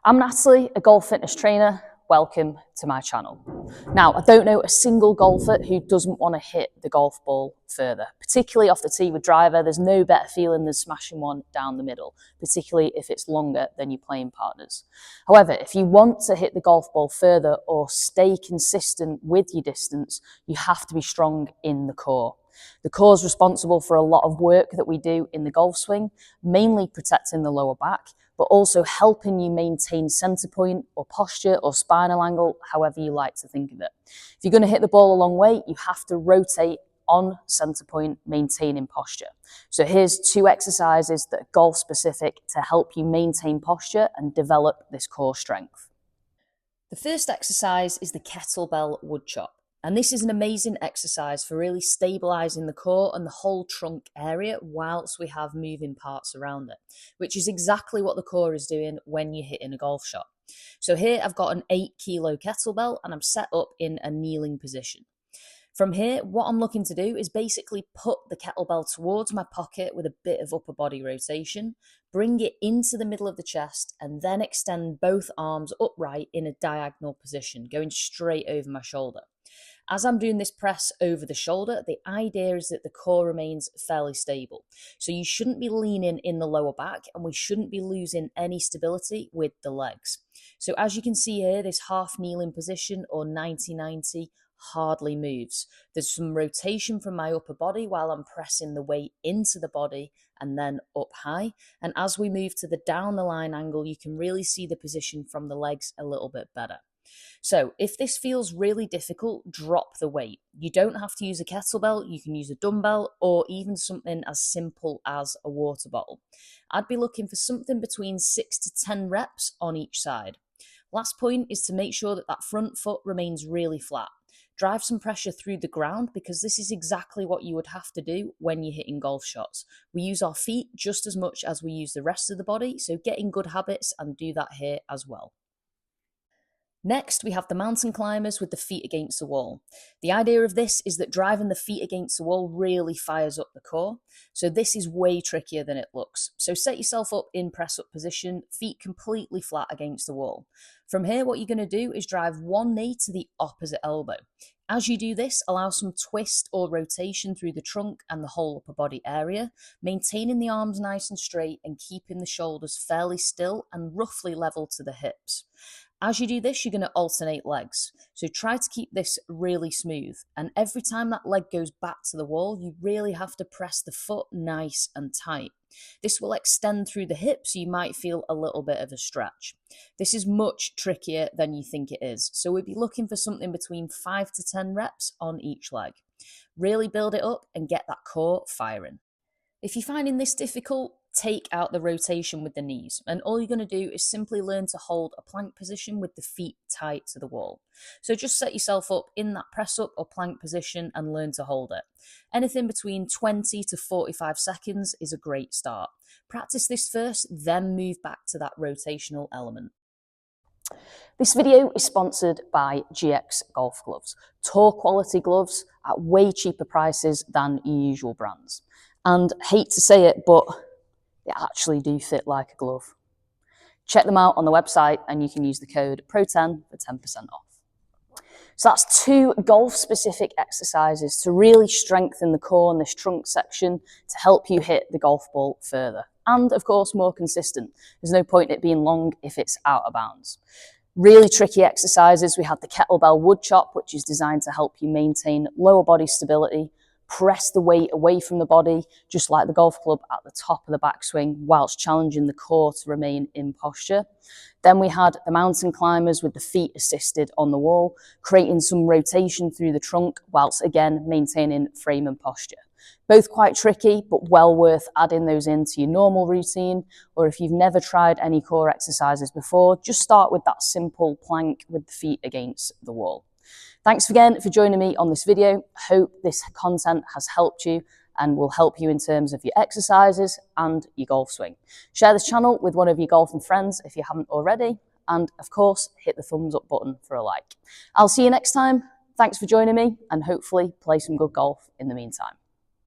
I'm Natalie, a golf fitness trainer. Welcome to my channel. Now, I don't know a single golfer who doesn't want to hit the golf ball further, particularly off the tee with driver. There's no better feeling than smashing one down the middle, particularly if it's longer than your playing partners. However, if you want to hit the golf ball further or stay consistent with your distance, you have to be strong in the core. The core is responsible for a lot of work that we do in the golf swing, mainly protecting the lower back, but also helping you maintain center point or posture or spinal angle, however you like to think of it. If you're going to hit the ball a long way, you have to rotate on center point, maintaining posture. So here's 2 exercises that are golf specific to help you maintain posture and develop this core strength. The first exercise is the kettlebell wood chop. And this is an amazing exercise for really stabilizing the core and the whole trunk area whilst we have moving parts around it, which is exactly what the core is doing when you're hitting a golf shot. So here I've got an 8-kilo kettlebell and I'm set up in a kneeling position. From here, what I'm looking to do is basically put the kettlebell towards my pocket with a bit of upper body rotation, bring it into the middle of the chest, and then extend both arms upright in a diagonal position, going straight over my shoulder. As I'm doing this press over the shoulder, the idea is that the core remains fairly stable. So you shouldn't be leaning in the lower back and we shouldn't be losing any stability with the legs. So as you can see here, this half kneeling position or 90-90 hardly moves. There's some rotation from my upper body while I'm pressing the weight into the body and then up high. And as we move to the down the line angle, you can really see the position from the legs a little bit better. So if this feels really difficult, drop the weight. You don't have to use a kettlebell, you can use a dumbbell or even something as simple as a water bottle. I'd be looking for something between 6 to 10 reps on each side. Last point is to make sure that that front foot remains really flat. Drive some pressure through the ground because this is exactly what you would have to do when you're hitting golf shots. We use our feet just as much as we use the rest of the body, so get in good habits and do that here as well. Next, we have the mountain climbers with the feet against the wall. The idea of this is that driving the feet against the wall really fires up the core. So this is way trickier than it looks. So set yourself up in press up position, feet completely flat against the wall. From here, what you're going to do is drive one knee to the opposite elbow. As you do this, allow some twist or rotation through the trunk and the whole upper body area, maintaining the arms nice and straight and keeping the shoulders fairly still and roughly level to the hips. As you do this, you're going to alternate legs. So try to keep this really smooth. And every time that leg goes back to the wall, you really have to press the foot nice and tight. This will extend through the hips, so you might feel a little bit of a stretch. This is much trickier than you think it is. So we'd be looking for something between 5 to 10 reps on each leg. Really build it up and get that core firing. If you're finding this difficult, take out the rotation with the knees, and all you're going to do is simply learn to hold a plank position with the feet tight to the wall. So just set yourself up in that press up or plank position and learn to hold it. Anything between 20 to 45 seconds is a great start. Practice this first, then move back to that rotational element. This video is sponsored by GX Golf Gloves. Tour quality gloves at way cheaper prices than your usual brands. And hate to say it, but they actually do fit like a glove. Check them out on the website and you can use the code PRO10 for 10% off. So that's 2 golf-specific exercises to really strengthen the core in this trunk section to help you hit the golf ball further. And of course, more consistent. There's no point in it being long if it's out of bounds. Really tricky exercises. We have the kettlebell wood chop, which is designed to help you maintain lower body stability, press the weight away from the body, just like the golf club at the top of the backswing, whilst challenging the core to remain in posture. Then we had the mountain climbers with the feet assisted on the wall, creating some rotation through the trunk, whilst again maintaining frame and posture. Both quite tricky, but well worth adding those into your normal routine, or if you've never tried any core exercises before, just start with that simple plank with the feet against the wall. Thanks again for joining me on this video. Hope this content has helped you and will help you in terms of your exercises and your golf swing. Share this channel with one of your golfing friends if you haven't already. And of course, hit the thumbs up button for a like. I'll see you next time. Thanks for joining me and hopefully play some good golf in the meantime.